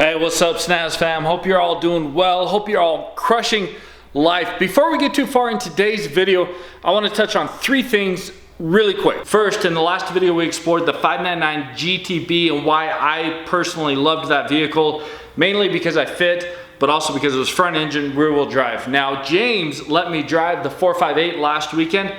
Hey, what's up, Snaz fam? Hope you're all doing well. Hope you're all crushing life. Before we get too far in today's video, I want to touch on three things really quick. First, in the last video, we explored the 599 GTB and why I personally loved that vehicle, mainly because I fit, but also because it was front engine, rear wheel drive. Now, James let me drive the 458 last weekend,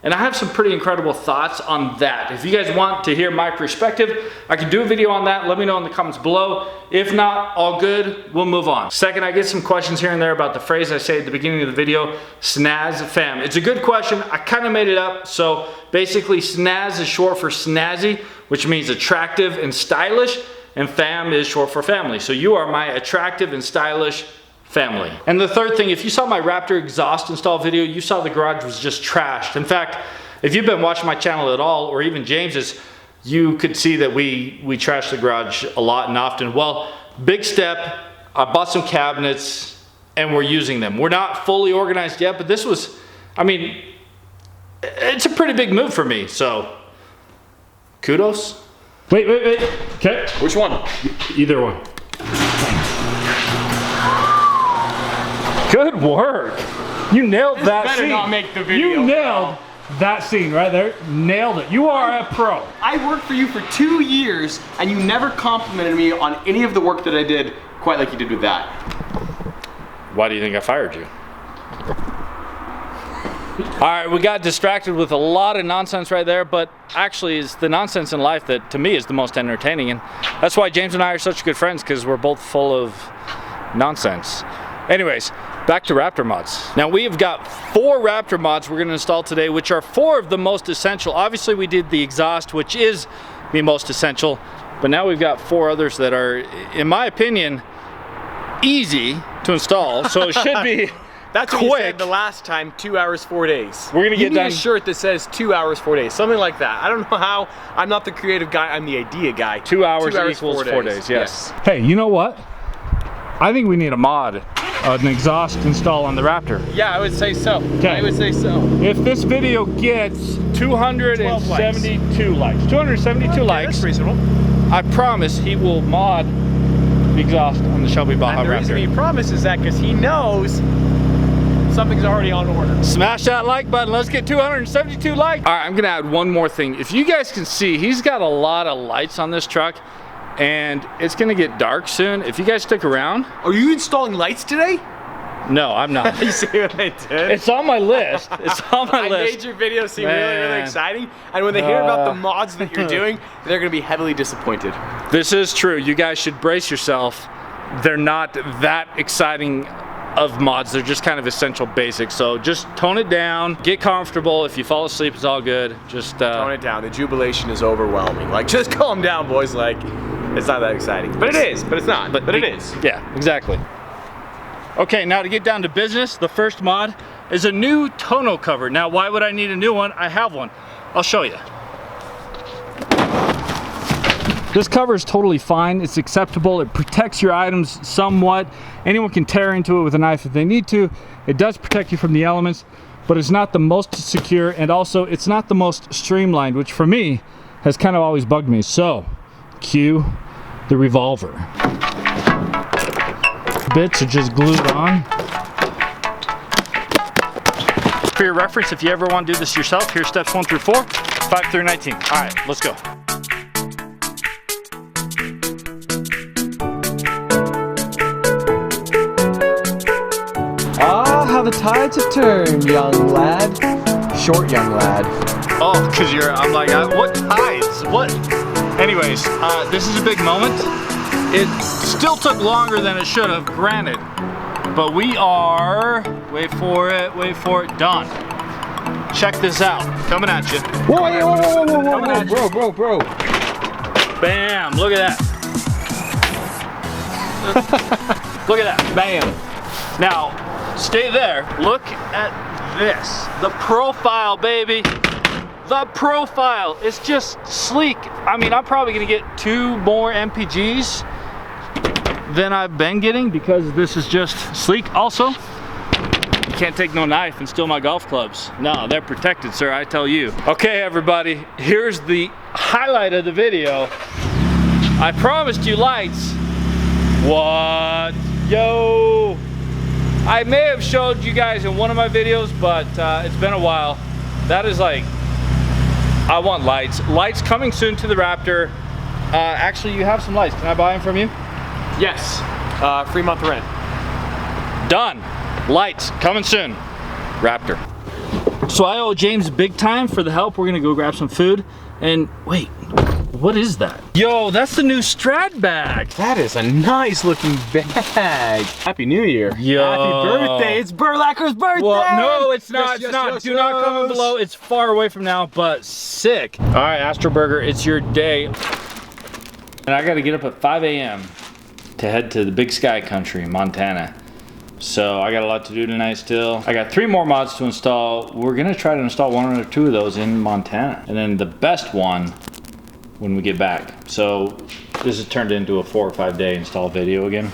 and I have some pretty incredible thoughts on that. If you guys want to hear my perspective, I can do a video on that. Let me know in the comments below. If not, all good, we'll move on. Second, I get some questions here and there about the phrase I say at the beginning of the video, Snaz fam. It's a good question. I kind of made it up. So basically, Snaz is short for snazzy, which means attractive and stylish, and fam is short for family. So you are my attractive and stylish family. And the third thing, if you saw my Raptor exhaust install video, you saw the garage was just trashed. In fact, if you've been watching my channel at all, or even James's, you could see that we trash the garage a lot and often. Well, big step, I bought some cabinets and we're using them. We're not fully organized yet, but this was, I mean, it's a pretty big move for me, so kudos. Wait. Okay. Which one? Either one. Good work. You nailed that better scene. not make the video. You nailed that scene right there. Nailed it. You are a pro. I worked for you for 2 years and you never complimented me on any of the work that I did quite like you did with that. Why do you think I fired you? All right, we got distracted with a lot of nonsense right there, but actually it's the nonsense in life that to me is the most entertaining, and that's why James and I are such good friends, because we're both full of nonsense. Anyways, back to Raptor mods. Now we have got 4 Raptor mods we're gonna install today, which are 4 of the most essential. Obviously we did the exhaust, which is the most essential, but now we've got 4 others that are, in my opinion, easy to install, so it should be That's what quick. you said the last time, 2 hours, 4 days. We're gonna get you need done. a shirt that says 2 hours, 4 days, something like that. I don't know how, I'm not the creative guy, I'm the idea guy. 2 hours equals 4 days, yes. Hey, you know what? I think we need a mod, an exhaust install on the Raptor. Yeah, I would say so. Okay. I would say so. If this video gets 272 likes, 272 Okay, likes, that's reasonable. I promise he will mod the exhaust on the Shelby Baja And the reason Raptor. he promises that because he knows something's already on order. Smash that like button. Let's get 272 likes. All right, I'm gonna add one more thing. If you guys can see, he's got a lot of lights on this truck, and it's gonna get dark soon. If you guys stick around. Are you installing lights today? No, I'm not. You see what I did? It's on my list. It's on my I list. made your video seem really, really Man. exciting, and when they hear about the mods that you're doing, they're gonna be heavily disappointed. This is true. You guys should brace yourself. They're not that exciting of mods. They're just kind of essential basics. So just tone it down, get comfortable. If you fall asleep, it's all good. Just Tone it down. The jubilation is overwhelming. Like, just calm down, boys. Like, it's not that exciting. But it is. But it's not. But it is. Yeah, exactly. Okay, now to get down to business, the first mod is a new tonneau cover. Now, why would I need a new one? I have one. I'll show you. This cover is totally fine. It's acceptable. It protects your items somewhat. Anyone can tear into it with a knife if they need to. It does protect you from the elements, but it's not the most secure, and also it's not the most streamlined, which for me has kind of always bugged me. So, cue the revolver. Bits are just glued on. For your reference, if you ever want to do this yourself, here's steps 1 through 4, 5 through 19. All right, let's go. Ah, how the tides have turned, young lad. Short young lad. Oh, because I'm like, what tides? What? Anyways, this is a big moment. It still took longer than it should have, granted. But we are, wait for it, done. Check this out, coming at you. Whoa, bro. Bam, look at that. Look at that, bam. Now, stay there, look at this. The profile, baby. The profile, it's just sleek. I mean, I'm probably gonna get 2 more MPGs than I've been getting because this is just sleek. Also, you can't take no knife and steal my golf clubs. No, they're protected, sir, I tell you. Okay, everybody, here's the highlight of the video. I promised you lights. What? Yo! I may have showed you guys in one of my videos, but it's been a while. That is like, I want lights. Lights coming soon to the Raptor. Actually, you have some lights. Can I buy them from you? Yes. Free month rent. Done. Lights coming soon. Raptor. So I owe James big time for the help. We're gonna go grab some food. And wait, what is that? Yo, that's the new Strat bag. That is a nice looking bag. Happy New Year. Yo. Happy birthday. It's Burlacker's birthday. Well, no, it's not. Yes, It's not. yes, Do not comment below. It's far away from now, but sick. All right, Astro Burger, it's your day. And I gotta get up at 5 a.m. to head to the Big Sky Country, Montana. So I got a lot to do tonight still. I got 3 more mods to install. We're gonna try to install 1 or 2 of those in Montana. And then the best one when we get back. So this has turned into a 4 or 5 day install video again.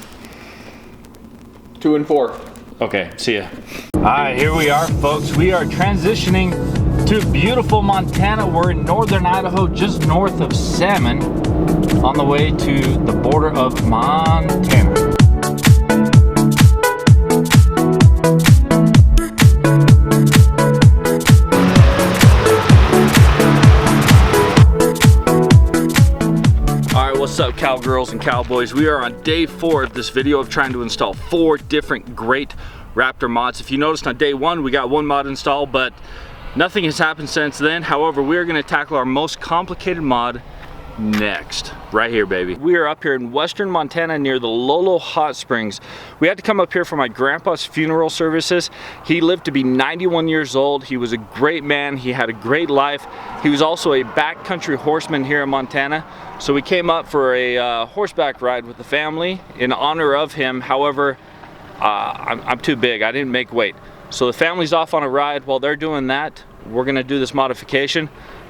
2 and 4. Okay, see ya. All right, here we are, folks. We are transitioning to beautiful Montana. We're in northern Idaho, just north of Salmon, on the way to the border of Montana. What's up, cowgirls and cowboys? We are on day 4 of this video of trying to install 4 different great Raptor mods. If you noticed on day 1, we got 1 mod installed, but nothing has happened since then. However, we are going to tackle our most complicated mod next. Right here, baby. We are up here in western Montana near the Lolo Hot Springs. We had to come up here for my grandpa's funeral services. He lived to be 91 years old. He was a great man. He had a great life. He was also a backcountry horseman here in Montana. So we came up for a horseback ride with the family in honor of him. However, I'm too big. I didn't make weight. So the family's off on a ride. While they're doing that, we're gonna do this modification.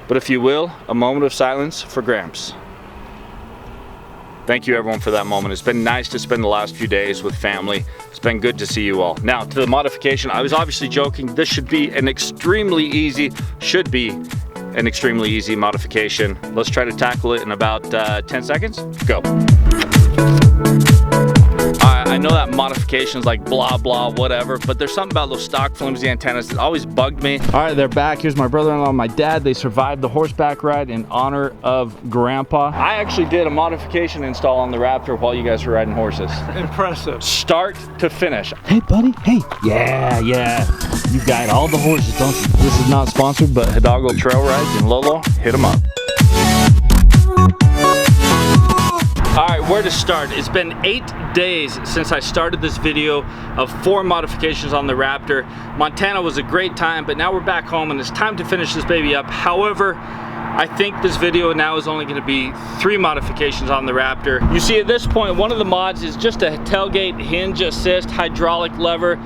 But if you will, a moment of silence for Gramps. Thank you everyone for that moment. It's been nice to spend the last few days with family. It's been good to see you all. Now to the modification, I was obviously joking. This should be an extremely easy modification. Let's try to tackle it in about 10 seconds. Go. I know that modification's like blah blah whatever, but there's something about those stock flimsy antennas that always bugged me. All right, they're back. Here's my brother-in-law and my dad. They survived the horseback ride in honor of Grandpa. I actually did a modification install on the Raptor while you guys were riding horses. Impressive. Start to finish. Hey buddy, hey. Yeah. You guide all the horses, don't you? This is not sponsored, but Hidalgo Trail Rides in Lolo, hit them up. All right, where to start? It's been 8 days since I started this video of 4 modifications on the Raptor. Montana was a great time, but now we're back home and it's time to finish this baby up. However, I think this video now is only gonna be 3 modifications on the Raptor. You see, at this point, one of the mods is just a tailgate hinge assist hydraulic lever.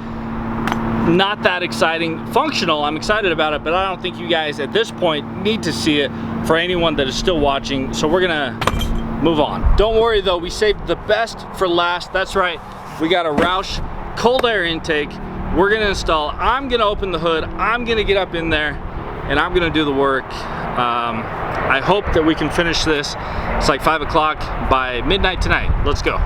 Not that exciting. Functional, I'm excited about it, but I don't think you guys at this point need to see it for anyone that is still watching. So we're gonna move on. Don't worry though, we saved the best for last. That's right, we got a Roush cold air intake. We're gonna install, I'm gonna open the hood, I'm gonna get up in there, and I'm gonna do the work. I hope that we can finish this. It's like 5 o'clock by midnight tonight. Let's go.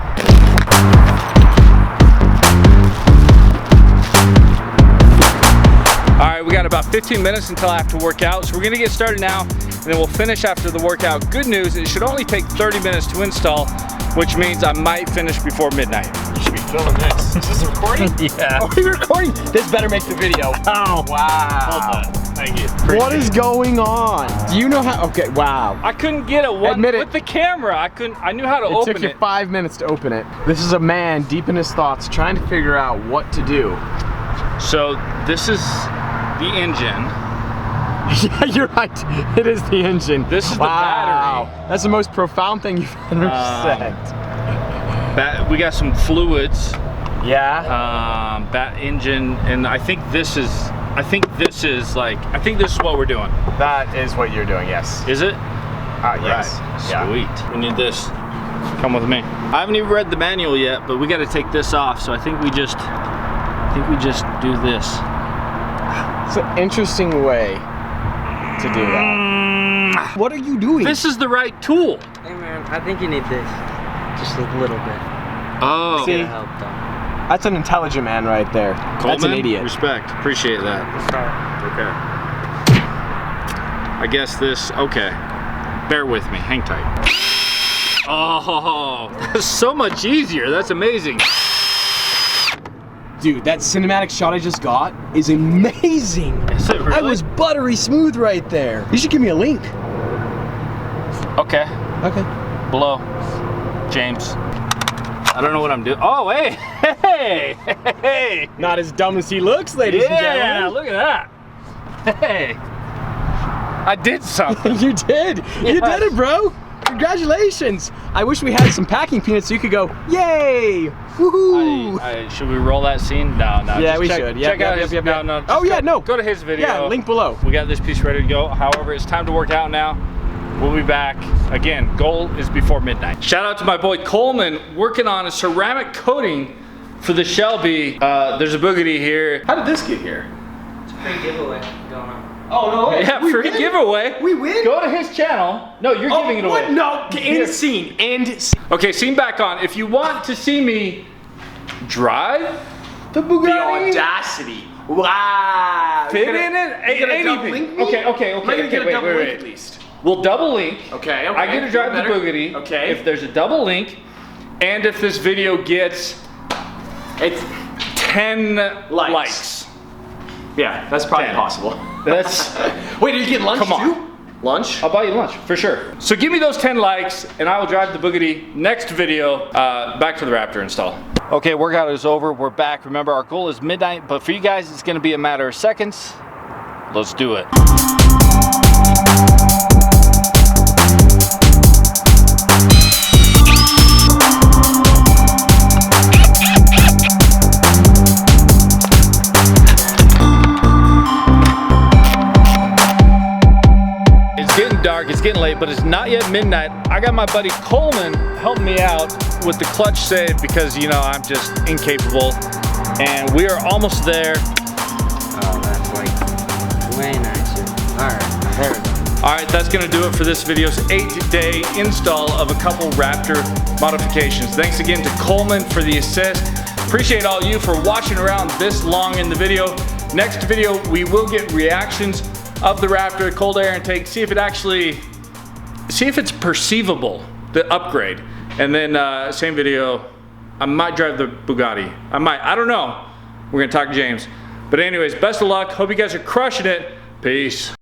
All right, we got about 15 minutes until I have to work out, so we're gonna get started now, and then we'll finish after the workout. Good news, it should only take 30 minutes to install, which means I might finish before midnight. You should be filming this. Is this recording? Yeah. Are we recording? This better make the video. Oh, wow. Well done. Thank you. What is going on? Do you know how? Okay, wow. I couldn't get it Admit it. with the camera. I knew how to open it. It took you 5 minutes to open it. This is a man deep in his thoughts trying to figure out what to do. So this is the engine. Yeah, you're right. It is the engine. This is the battery. That's the most profound thing you've ever said. We got some fluids. Yeah. Bat engine, and I think this is what we're doing. That is what you're doing. Yes. Is it? Yes. Right. Sweet. Yeah. We need this. Come with me. I haven't even read the manual yet, but we got to take this off. So I think we just do this. It's an interesting way to do that. What are you doing? This is the right tool. Hey man, I think you need this. Just a little bit. Oh. See? Help them. That's an intelligent man right there. That's an idiot. Respect. Appreciate that. Okay. I guess this, okay. Bear with me, hang tight. Oh, that's so much easier. That's amazing. Dude, that cinematic shot I just got is amazing. Is it really? I was buttery smooth right there. You should give me a link. Okay, Okay. below. James. I don't know what I'm doing. Oh, hey, hey, hey. Not as dumb as he looks, ladies and Yeah, gentlemen. look at that. Hey. I did something. You did. You did it, bro. Congratulations. I wish we had some packing peanuts so you could go, yay, woohoo. Should we roll that scene? No, no. Yeah, just we check, should. Check Yep, out yep, his, yep, no, yep. no. Oh, just yeah, no. Go to his video. Yeah, link below. We got this piece ready to go. However, it's time to work out now. We'll be back. Again, goal is before midnight. Shout out to my boy Coleman working on a ceramic coating for the Shelby. There's a boogity here. How did this get here? It's a free giveaway going on. Oh, no way. Yeah, We free win? giveaway. We win? Go to his channel. No, you're giving it away. What? No, Here. end scene. End scene. Okay, scene back on. If you want to see me drive the The Bugatti, audacity. Wow. fit You're in gonna- it, you're gonna double anything. link me? Okay. Am I gonna get a double link wait. at least? We'll double link. Okay, okay. I get to drive the Better. Bugatti. Okay. If there's a double link, and if this video gets It's 10 likes. Yeah, that's probably 10. possible. That's. Wait, are you getting lunch Come on. too? Lunch? I'll buy you lunch for sure. So give me those 10 likes, and I will drive the Bugatti next video back to the Raptor install. Okay, workout is over. We're back. Remember, our goal is midnight, but for you guys, it's going to be a matter of seconds. Let's do it. It's getting dark, it's getting late, but it's not yet midnight. I got my buddy Coleman helping me out with the clutch save because, you know, I'm just incapable. And we are almost there. Oh, that's like way nicer. Alright, there we go. All right, that's gonna do it for this video's 8-day install of a couple Raptor modifications. Thanks again to Coleman for the assist. Appreciate all you for watching around this long in the video. Next video, we will get reactions of the Raptor, cold air intake, see if it's perceivable, the upgrade. And then same video, I might drive the Bugatti. I don't know. We're gonna talk to James. But anyways, best of luck. Hope you guys are crushing it. Peace.